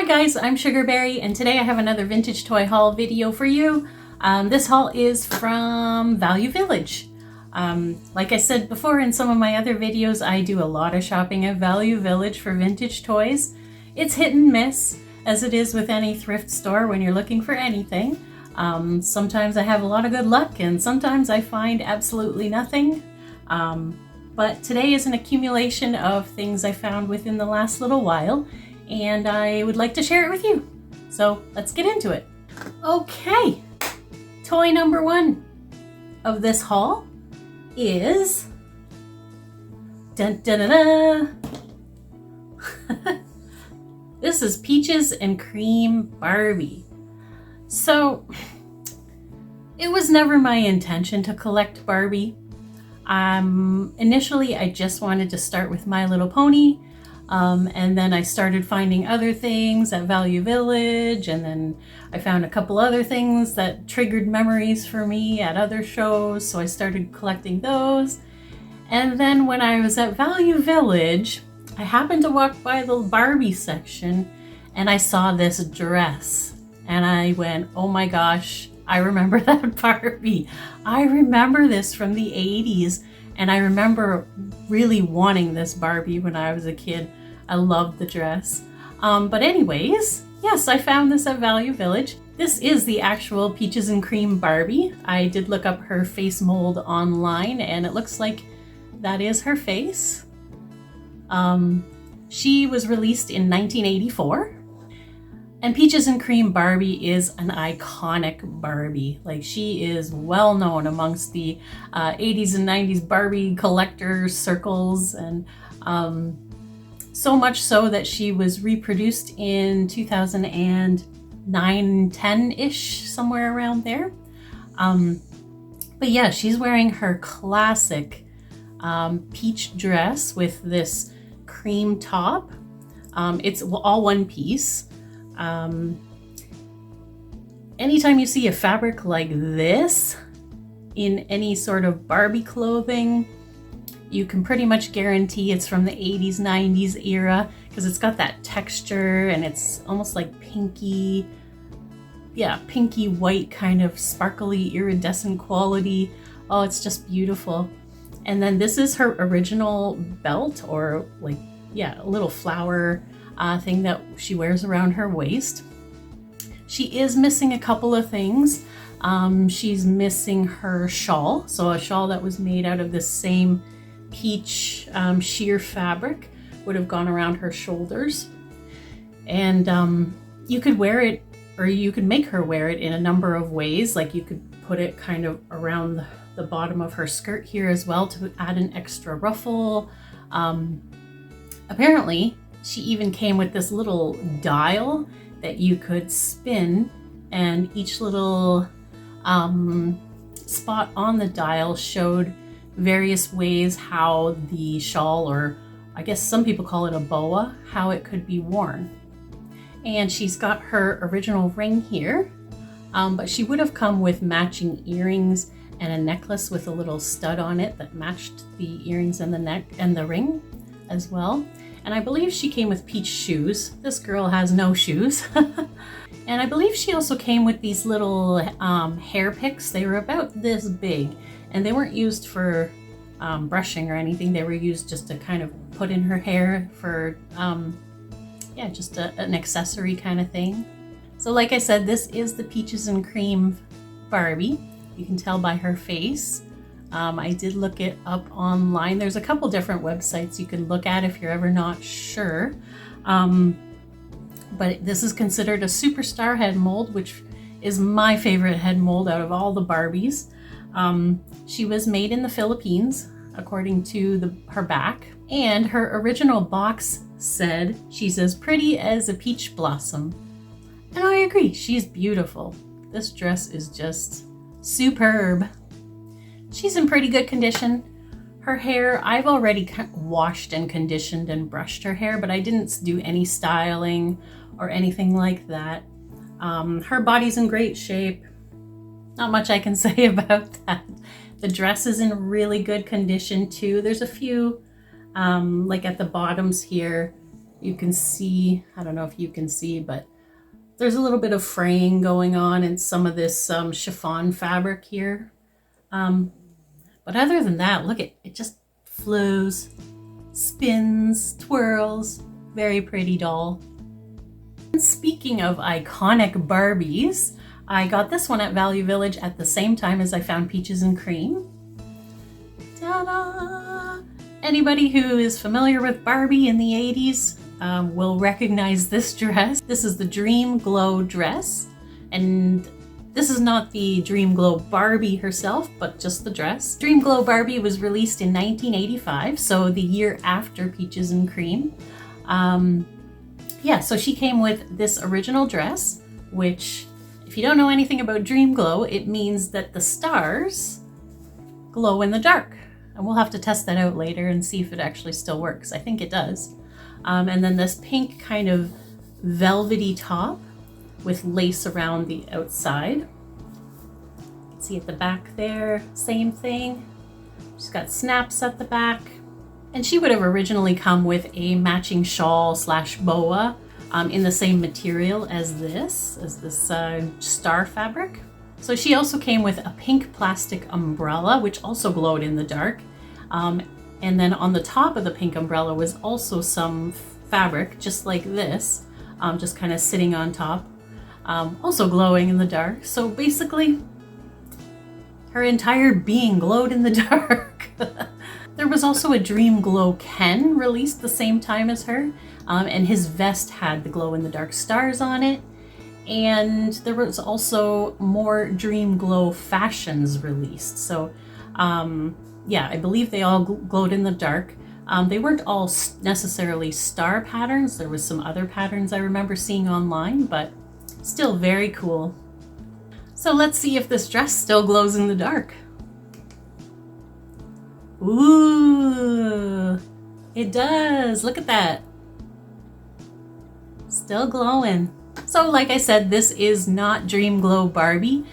guys, I'm Sugarberry, and today I have another vintage toy haul video for you. This haul is from Value Village. Like I said before in some of my other videos, I do a lot of shopping at Value Village for vintage toys. It's hit and miss, as it is with any thrift store when you're looking for anything. Sometimes I have a lot of good luck, and sometimes I find absolutely nothing. But today is an accumulation of things I found within the last little while, and I would like to share it with you. So let's get into it. Okay, toy number one of this haul is dun, dun, dun, dun. This is Peaches and Cream Barbie. So it was never my intention to collect Barbie. Initially I just wanted to start with My Little Pony. And then I started finding other things at Value Village, and then I found a couple other things that triggered memories for me at other shows, so I started collecting those. And then when I was at Value Village, I happened to walk by the Barbie section and I saw this dress and I went, oh my gosh, I remember that Barbie. I remember this from the 80s. And I remember really wanting this Barbie when I was a kid. I loved the dress. But anyways, yes, I found this at Value Village. This is the actual Peaches and Cream Barbie. I did look up her face mold online, and it looks like that is her face. She was released in 1984. And Peaches and Cream Barbie is an iconic Barbie. Like, she is well known amongst the 80s and 90s Barbie collector circles, and so much so that she was reproduced in 2009, 10-ish, somewhere around there. But yeah, she's wearing her classic peach dress with this cream top. It's all one piece. Anytime you see a fabric like this in any sort of Barbie clothing, you can pretty much guarantee it's from the 80s, 90s era, because it's got that texture and it's almost like pinky, yeah, pinky white kind of sparkly iridescent quality. Oh, it's just beautiful. And then this is her original belt, or like, yeah, a little flower thing that she wears around her waist. She is missing a couple of things. She's missing her shawl, so a shawl that was made out of the same peach sheer fabric would have gone around her shoulders. And you could wear it, or you could make her wear it in a number of ways. Like, you could put it kind of around the bottom of her skirt here as well to add an extra ruffle. Apparently, she even came with this little dial that you could spin, and each little spot on the dial showed various ways how the shawl, or I guess some people call it a boa, how it could be worn. And she's got her original ring here, but she would have come with matching earrings and a necklace with a little stud on it that matched the earrings and the neck and the ring as well. And I believe she came with peach shoes. This girl has no shoes. And I believe she also came with these little hair picks. They were about this big, and they weren't used for brushing or anything. They were used just to kind of put in her hair for, yeah, just an accessory kind of thing. So like I said, this is the Peaches and Cream Barbie. You can tell by her face. I did look it up online. There's a couple different websites you can look at if you're ever not sure. But this is considered a superstar head mold, which is my favorite head mold out of all the Barbies. She was made in the Philippines, according to her back. And her original box said, she's as pretty as a peach blossom. And I agree, she's beautiful. This dress is just superb. She's in pretty good condition. Her hair, I've already washed and conditioned and brushed her hair, but I didn't do any styling or anything like that. Her body's in great shape. Not much I can say about that. The dress is in really good condition too. There's a few, like at the bottoms here, You can see, I don't know if you can see, but there's a little bit of fraying going on in some of this chiffon fabric here. But other than that, look, it just flows, spins, twirls. Very pretty doll. And speaking of iconic Barbies, I got this one at Value Village at the same time as I found Peaches and Cream. Ta-da! Anybody who is familiar with Barbie in the 80s will recognize this dress. This is the Dream Glow dress, and this is not the Dream Glow Barbie herself, but just the dress. Dream Glow Barbie was released in 1985, so the year after Peaches and Cream. Yeah, so she came with this original dress, which, if you don't know anything about Dream Glow, it means that the stars glow in the dark. And we'll have to test that out later and see if it actually still works. I think it does. And then this pink kind of velvety top with lace around the outside. You can see at the back there, same thing. She's got snaps at the back. And she would have originally come with a matching shawl / boa in the same material as this star fabric. So she also came with a pink plastic umbrella, which also glowed in the dark. And then on the top of the pink umbrella was also some fabric, just like this, just kind of sitting on top, also glowing in the dark. So basically, her entire being glowed in the dark. There was also a Dream Glow Ken released the same time as her, and his vest had the glow-in-the-dark stars on it. And there was also more Dream Glow fashions released. So yeah, I believe they all glowed in the dark. They weren't all necessarily star patterns. There was some other patterns I remember seeing online, but still very cool. So let's see if this dress still glows in the dark. Ooh, it does. Look at that. Still glowing. So like I said, this is not Dream Glow Barbie.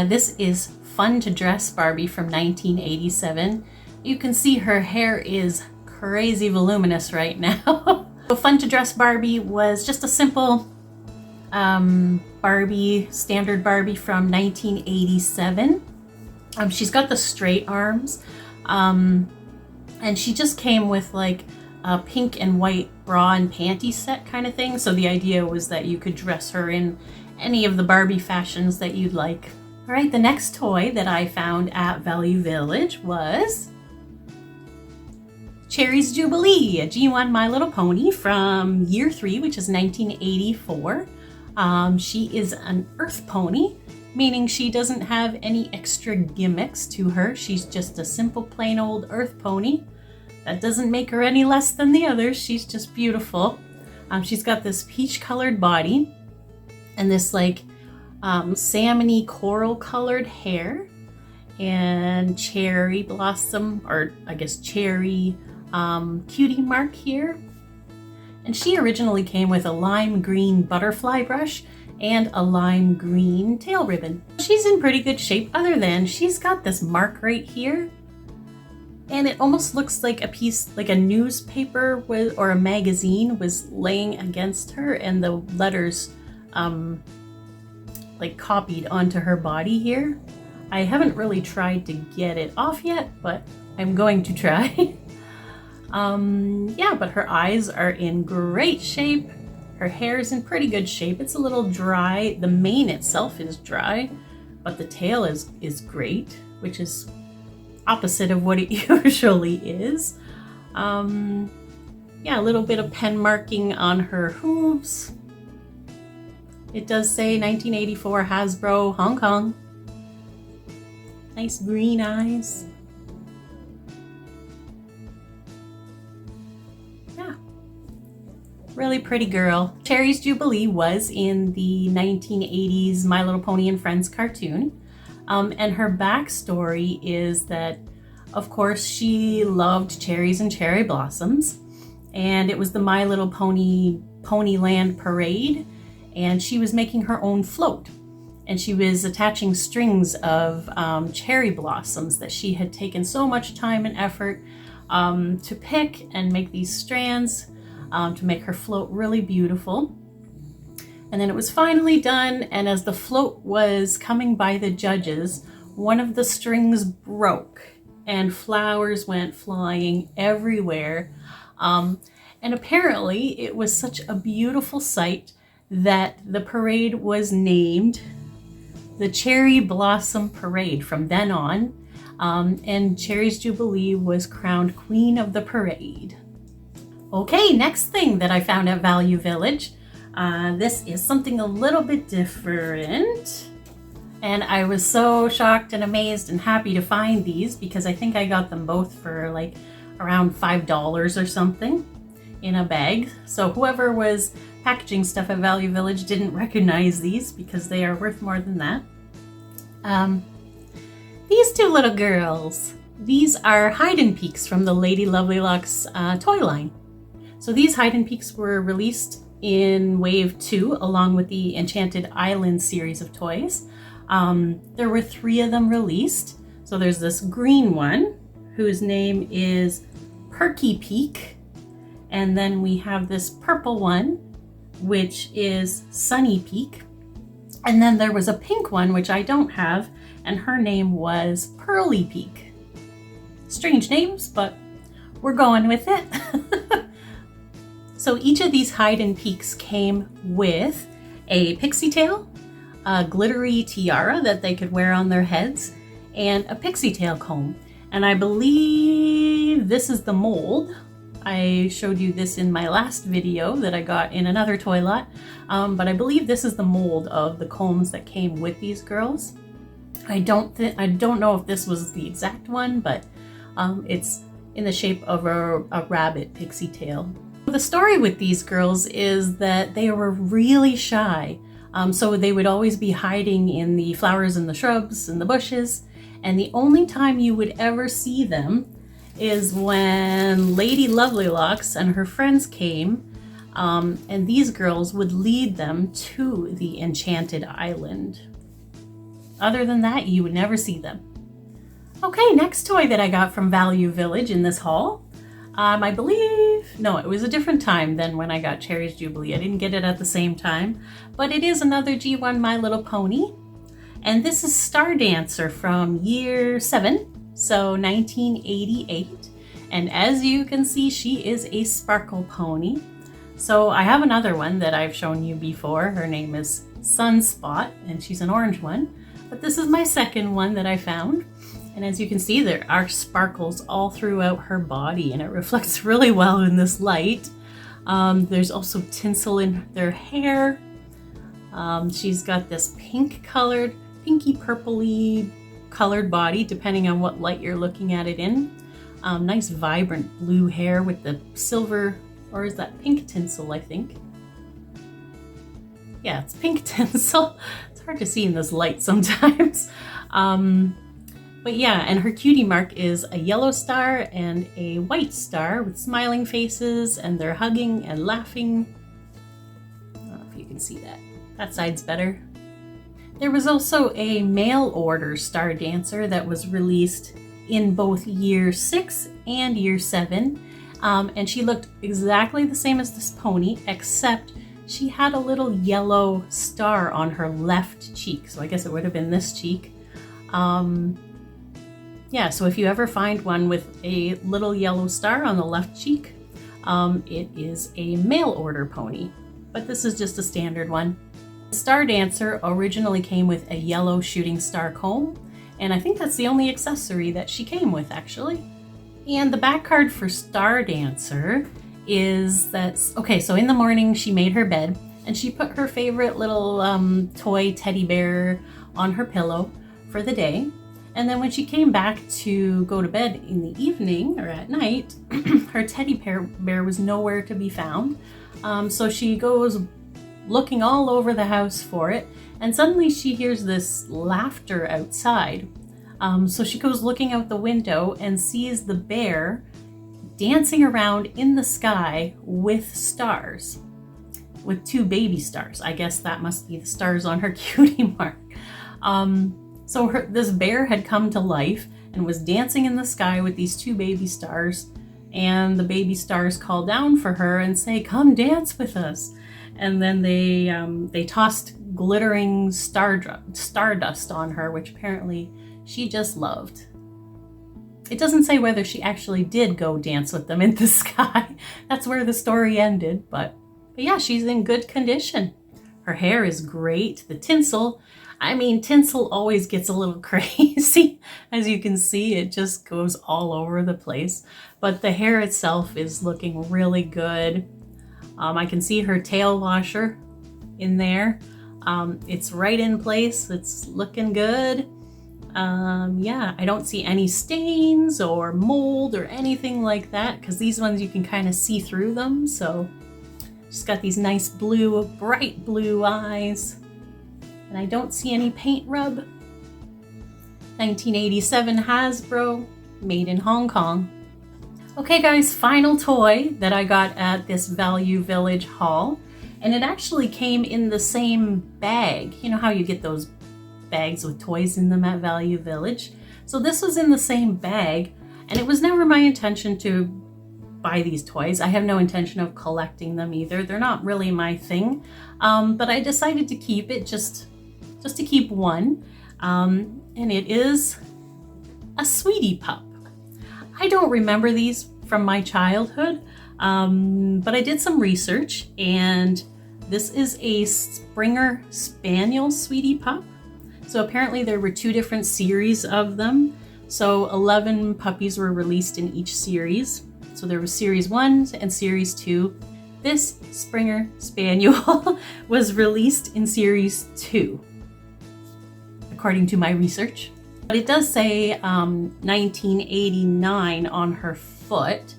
This is Fun to Dress Barbie from 1987. You can see her hair is crazy voluminous right now. So Fun to Dress Barbie was just a simple Barbie, standard Barbie from 1987. She's got the straight arms. And she just came with like a pink and white bra and panty set kind of thing. So the idea was that you could dress her in any of the Barbie fashions that you'd like. All right, the next toy that I found at Value Village was Cherry's Jubilee, a G1 My Little Pony from year 3, which is 1984. She is an earth pony, meaning she doesn't have any extra gimmicks to her. She's just a simple, plain old earth pony. That doesn't make her any less than the others. She's just beautiful. She's got this peach-colored body and this like salmon-y coral-colored hair and cherry blossom, or I guess cherry cutie mark here. And she originally came with a lime green butterfly brush and a lime green tail ribbon. She's in pretty good shape, other than she's got this mark right here. And it almost looks like a piece, like a newspaper or a magazine was laying against her, and the letters like copied onto her body here. I haven't really tried to get it off yet, but I'm going to try. Yeah, but her eyes are in great shape. Her hair is in pretty good shape. It's a little dry. The mane itself is dry, but the tail is great, which is opposite of what it usually is. Yeah, a little bit of pen marking on her hooves. It does say 1984 Hasbro, Hong Kong. Nice green eyes. Yeah, really pretty girl. Cherry's Jubilee was in the 1980s My Little Pony and Friends cartoon. And her backstory is that, of course, she loved cherries and cherry blossoms, and it was the My Little Pony Ponyland parade, and she was making her own float, and she was attaching strings of cherry blossoms that she had taken so much time and effort to pick and make these strands. to make her float really beautiful. And then it was finally done, and as the float was coming by the judges, one of the strings broke and flowers went flying everywhere. And apparently it was such a beautiful sight that the parade was named the Cherry Blossom Parade from then on. And Cherry's Jubilee was crowned Queen of the Parade. Okay, next thing that I found at Value Village. This is something a little bit different. And I was so shocked and amazed and happy to find these because I think I got them both for like around $5 or something in a bag. So whoever was packaging stuff at Value Village didn't recognize these because they are worth more than that. These two little girls, these are hide and peeks from the Lady Lovelylocks toy line. So these hide and peeks were released in Wave 2 along with the Enchanted Island series of toys. There were 3 of them released. So there's this green one whose name is Perky Peak. And then we have this purple one, which is Sunny Peak. And then there was a pink one, which I don't have, and her name was Pearly Peak. Strange names, but we're going with it. So each of these hide and peeks came with a pixie tail, a glittery tiara that they could wear on their heads, and a pixie tail comb. And I believe this is the mold. I showed you this in my last video that I got in another toy lot, but I believe this is the mold of the combs that came with these girls. I don't know if this was the exact one, but it's in the shape of a rabbit pixie tail. The story with these girls is that they were really shy, so they would always be hiding in the flowers and the shrubs and the bushes, and the only time you would ever see them is when Lady Lovelylocks and her friends came, and these girls would lead them to the Enchanted Island. Other than that, you would never see them. Okay, next toy that I got from Value Village in this haul. I believe, no, it was a different time than when I got Cherry's Jubilee. I didn't get it at the same time, but it is another G1 My Little Pony. And this is Star Dancer from year 7. So 1988, and as you can see, she is a sparkle pony. So I have another one that I've shown you before. Her name is Sunspot, and she's an orange one, but this is my second one that I found. And as you can see, there are sparkles all throughout her body, and it reflects really well in this light. There's also tinsel in their hair. She's got this pinky purpley colored body, depending on what light you're looking at it in. Nice vibrant blue hair with the silver, or is that pink tinsel, I think? Yeah, it's pink tinsel. It's hard to see in this light sometimes. But yeah, and her cutie mark is a yellow star and a white star with smiling faces, and they're hugging and laughing. I don't know if you can see that. That side's better. There was also a mail order Star Dancer that was released in both year 6 and year 7. And she looked exactly the same as this pony, except she had a little yellow star on her left cheek. So I guess it would have been this cheek. Yeah, so if you ever find one with a little yellow star on the left cheek, it is a mail order pony. But this is just a standard one. Star Dancer originally came with a yellow shooting star comb, and I think that's the only accessory that she came with, actually. And the back card for Star Dancer is that, okay, so in the morning she made her bed, and she put her favorite little toy teddy bear on her pillow for the day. And then when she came back to go to bed in the evening or at night, her teddy bear was nowhere to be found. So she goes looking all over the house for it, and suddenly she hears this laughter outside. So she goes looking out the window and sees the bear dancing around in the sky with stars, with 2 baby stars. I guess that must be the stars on her cutie mark. So this bear had come to life and was dancing in the sky with these 2 baby stars, and the baby stars call down for her and say, "Come dance with us." And then they tossed glittering stardust on her, which apparently she just loved. It doesn't say whether she actually did go dance with them in the sky. That's where the story ended, but yeah, she's in good condition. Her hair is great. The tinsel, tinsel always gets a little crazy. As you can see, it just goes all over the place. But the hair itself is looking really good. I can see her tail washer in there. It's right in place. It's looking good. Yeah, I don't see any stains or mold or anything like that, because these ones you can kind of see through them. So she's got these nice blue, bright blue eyes. And I don't see any paint rub. 1987 Hasbro, made in Hong Kong. Okay guys, final toy that I got at this Value Village haul. And it actually came in the same bag. You know how you get those bags with toys in them at Value Village? So this was in the same bag, and it was never my intention to buy these toys. I have no intention of collecting them either. They're not really my thing. But I decided to keep it just to keep one. And it is a sweetie pup. I don't remember these from my childhood, but I did some research, and this is a Springer Spaniel sweetie pup. So apparently there were 2 different series of them. So 11 puppies were released in each series. So there was series 1 and series 2. This Springer Spaniel was released in series 2, according to my research. But it does say 1989 on her foot,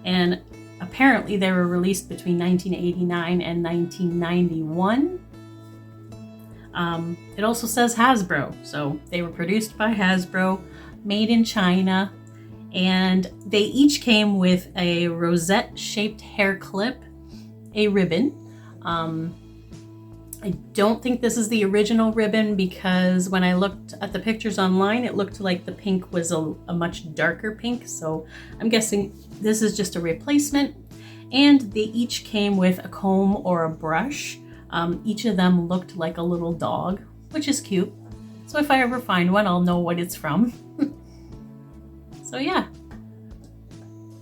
and apparently they were released between 1989 and 1991. It also says Hasbro, so they were produced by Hasbro, made in China, and they each came with a rosette-shaped hair clip, a ribbon. I don't think this is the original ribbon, because when I looked at the pictures online, it looked like the pink was a much darker pink, so I'm guessing this is just a replacement. And they each came with a comb or a brush. Each of them looked like a little dog, which is cute. So if I ever find one, I'll know what it's from. So yeah.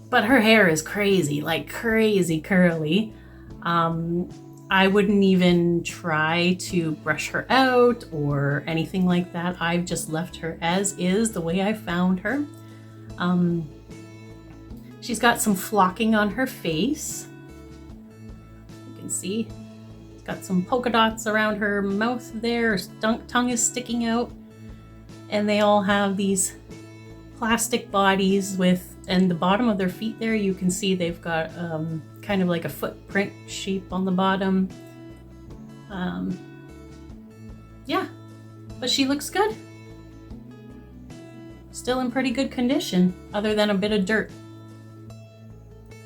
But her hair is crazy, like crazy curly. I wouldn't even try to brush her out or anything like that. I've just left her as is, the way I found her. She's got some flocking on her face. You can see. Got some polka dots around her mouth there. Her tongue is sticking out. And they all have these plastic bodies with, and the bottom of their feet there, you can see they've got kind of like a footprint shape on the bottom. Yeah, but she looks good. Still in pretty good condition, other than a bit of dirt.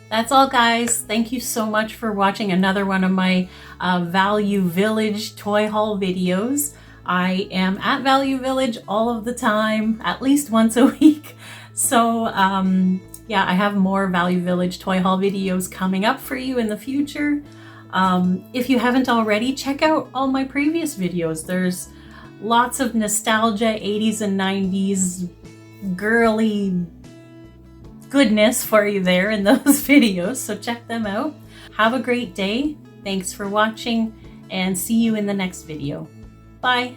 That's all, guys. Thank you so much for watching another one of my Value Village toy haul videos. I am at Value Village all of the time, at least once a week. So yeah, I have more Value Village toy haul videos coming up for you in the future. If you haven't already, check out all my previous videos. There's lots of nostalgia, 80s and 90s girly goodness for you there in those videos, so check them out. Have a great day. Thanks for watching, and see you in the next video. Bye.